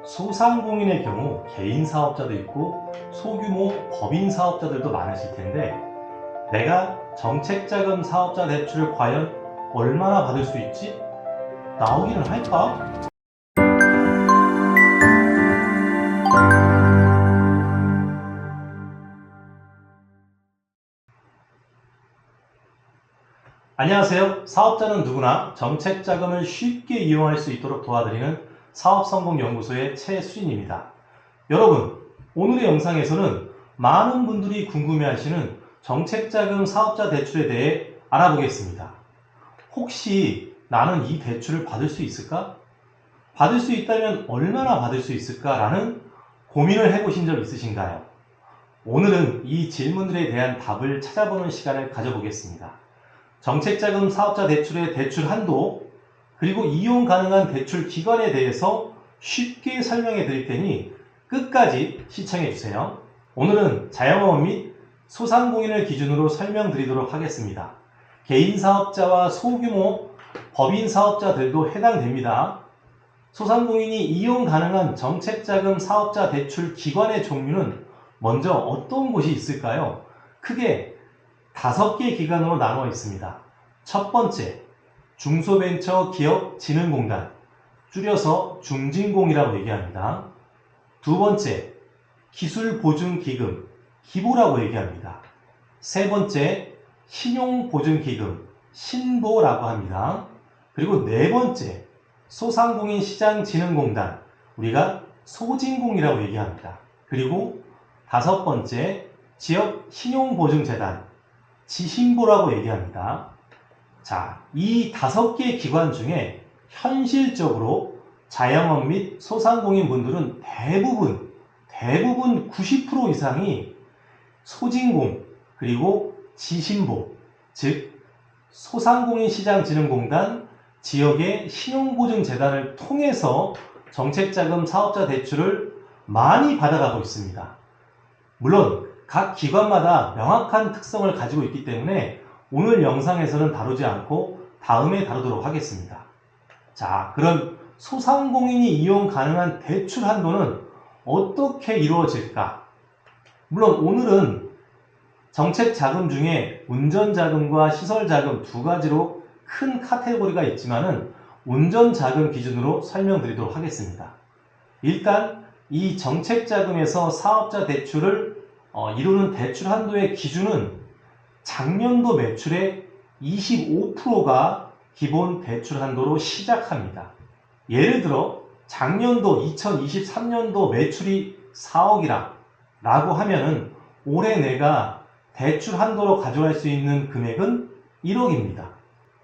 소상공인의 경우 개인 사업자도 있고 소규모 법인 사업자들도 많으실 텐데 내가 정책자금 사업자 대출을 과연 얼마나 받을 수 있지? 나오기는 할까? 안녕하세요. 사업자는 누구나 정책자금을 쉽게 이용할 수 있도록 도와드리는 사업성공연구소의 최수진입니다. 여러분, 오늘의 영상에서는 많은 분들이 궁금해하시는 정책자금 사업자 대출에 대해 알아보겠습니다. 혹시 나는 이 대출을 받을 수 있을까? 받을 수 있다면 얼마나 받을 수 있을까라는 고민을 해보신 적 있으신가요? 오늘은 이 질문들에 대한 답을 찾아보는 시간을 가져보겠습니다. 정책자금 사업자 대출의 대출 한도, 그리고 이용 가능한 대출 기간에 대해서 쉽게 설명해 드릴 테니 끝까지 시청해 주세요. 오늘은 자영업 및 소상공인을 기준으로 설명드리도록 하겠습니다. 개인 사업자와 소규모 법인 사업자들도 해당됩니다. 소상공인이 이용 가능한 정책자금 사업자 대출 기관의 종류는 먼저 어떤 곳이 있을까요? 크게 5개 기관으로 나누어 있습니다. 첫 번째, 중소벤처기업진흥공단, 줄여서 중진공이라고 얘기합니다. 두 번째, 기술보증기금, 기보라고 얘기합니다. 세 번째, 신용보증기금, 신보라고 합니다. 그리고 네 번째, 소상공인시장진흥공단, 우리가 소진공이라고 얘기합니다. 그리고 다섯 번째, 지역신용보증재단, 지신보라고 얘기합니다. 자, 이 5개 기관 중에 현실적으로 자영업 및 소상공인 분들은 대부분 90% 이상이 소진공 그리고 지신보, 즉 소상공인시장진흥공단, 지역의 신용보증재단을 통해서 정책자금 사업자 대출을 많이 받아가고 있습니다. 물론 각 기관마다 명확한 특성을 가지고 있기 때문에 오늘 영상에서는 다루지 않고 다음에 다루도록 하겠습니다. 자, 그럼 소상공인이 이용 가능한 대출 한도는 어떻게 이루어질까? 물론 오늘은 정책자금 중에 운전자금과 시설자금 두 가지로 큰 카테고리가 있지만은 운전자금 기준으로 설명드리도록 하겠습니다. 일단 이 정책자금에서 사업자 대출을 이루는 대출 한도의 기준은 작년도 매출의 25%가 기본 대출 한도로 시작합니다. 예를 들어 작년도 2023년도 매출이 4억이라 라고 하면은 올해 내가 대출 한도로 가져갈 수 있는 금액은 1억입니다.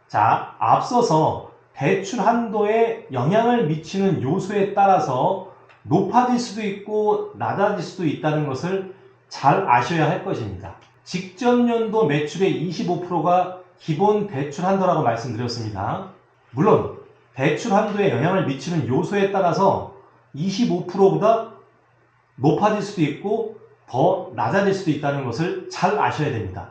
자, 앞서서 대출 한도에 영향을 미치는 요소에 따라서 높아질 수도 있고 낮아질 수도 있다는 것을 잘 아셔야 할 것입니다. 직전 연도 매출의 25%가 기본 대출 한도라고 말씀드렸습니다. 물론 대출 한도에 영향을 미치는 요소에 따라서 25%보다 높아질 수도 있고 더 낮아질 수도 있다는 것을 잘 아셔야 됩니다.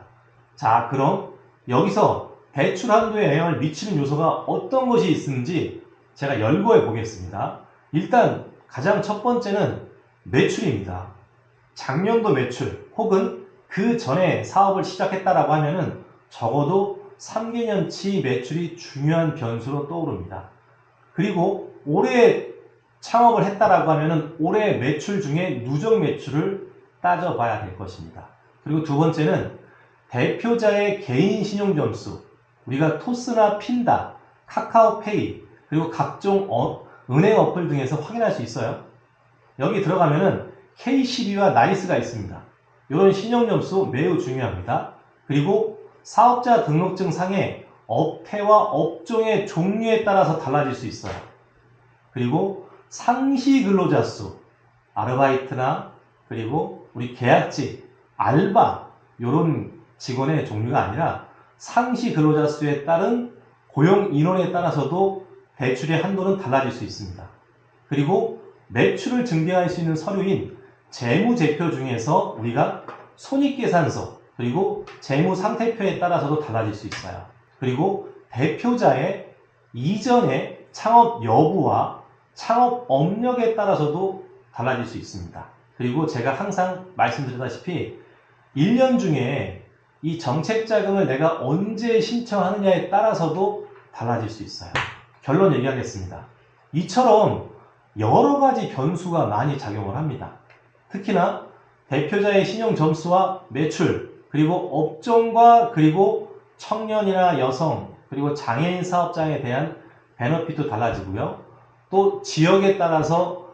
자, 그럼 여기서 대출 한도에 영향을 미치는 요소가 어떤 것이 있는지 제가 열거해 보겠습니다. 일단 가장 첫 번째는 매출입니다. 작년도 매출 혹은 그 전에 사업을 시작했다라고 하면은 적어도 3개년치 매출이 중요한 변수로 떠오릅니다. 그리고 올해 창업을 했다라고 하면은 올해 매출 중에 누적 매출을 따져봐야 될 것입니다. 그리고 두 번째는 대표자의 개인 신용 점수, 우리가 토스나 핀다, 카카오페이, 그리고 각종 은행 어플 등에서 확인할 수 있어요. 여기 들어가면은 KCB와 나이스가 있습니다. 이런 신용 점수 매우 중요합니다. 그리고 사업자 등록증 상에 업태와 업종의 종류에 따라서 달라질 수 있어요. 그리고 상시 근로자 수, 아르바이트나 그리고 우리 계약직, 알바 이런 직원의 종류가 아니라 상시 근로자 수에 따른 고용 인원에 따라서도 대출의 한도는 달라질 수 있습니다. 그리고 매출을 증빙할 수 있는 서류인 재무제표 중에서 우리가 손익계산서 그리고 재무상태표에 따라서도 달라질 수 있어요. 그리고 대표자의 이전의 창업 여부와 창업 업력에 따라서도 달라질 수 있습니다. 그리고 제가 항상 말씀드렸다시피 1년 중에 이 정책자금을 내가 언제 신청하느냐에 따라서도 달라질 수 있어요. 결론 얘기하겠습니다. 이처럼 여러 가지 변수가 많이 작용을 합니다. 특히나 대표자의 신용 점수와 매출, 그리고 업종과 그리고 청년이나 여성, 그리고 장애인 사업장에 대한 베너핏도 달라지고요. 또 지역에 따라서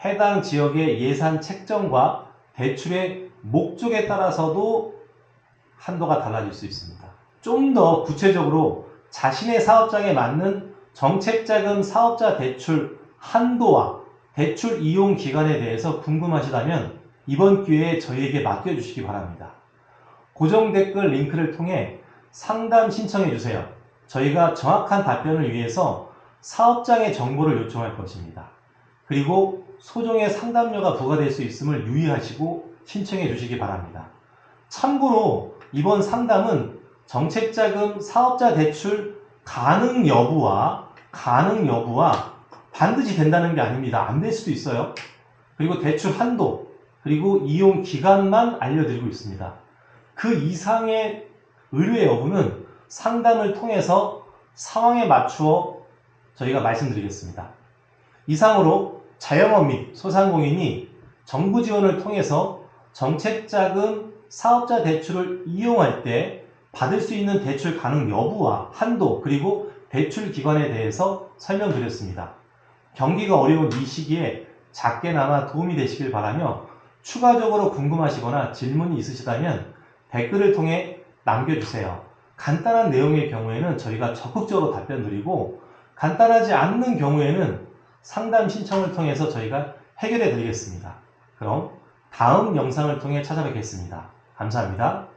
해당 지역의 예산 책정과 대출의 목적에 따라서도 한도가 달라질 수 있습니다. 좀 더 구체적으로 자신의 사업장에 맞는 정책자금 사업자 대출 한도와 대출 이용 기간에 대해서 궁금하시다면 이번 기회에 저희에게 맡겨주시기 바랍니다. 고정 댓글 링크를 통해 상담 신청해 주세요. 저희가 정확한 답변을 위해서 사업장의 정보를 요청할 것입니다. 그리고 소정의 상담료가 부과될 수 있음을 유의하시고 신청해 주시기 바랍니다. 참고로 이번 상담은 정책자금 사업자 대출 가능 여부와 반드시 된다는 게 아닙니다. 안 될 수도 있어요. 그리고 대출 한도, 그리고 이용 기간만 알려드리고 있습니다. 그 이상의 의뢰 여부는 상담을 통해서 상황에 맞추어 저희가 말씀드리겠습니다. 이상으로 자영업 및 소상공인이 정부 지원을 통해서 정책자금 사업자 대출을 이용할 때 받을 수 있는 대출 가능 여부와 한도, 그리고 대출 기간에 대해서 설명드렸습니다. 경기가 어려운 이 시기에 작게나마 도움이 되시길 바라며 추가적으로 궁금하시거나 질문이 있으시다면 댓글을 통해 남겨주세요. 간단한 내용의 경우에는 저희가 적극적으로 답변드리고 간단하지 않는 경우에는 상담 신청을 통해서 저희가 해결해 드리겠습니다. 그럼 다음 영상을 통해 찾아뵙겠습니다. 감사합니다.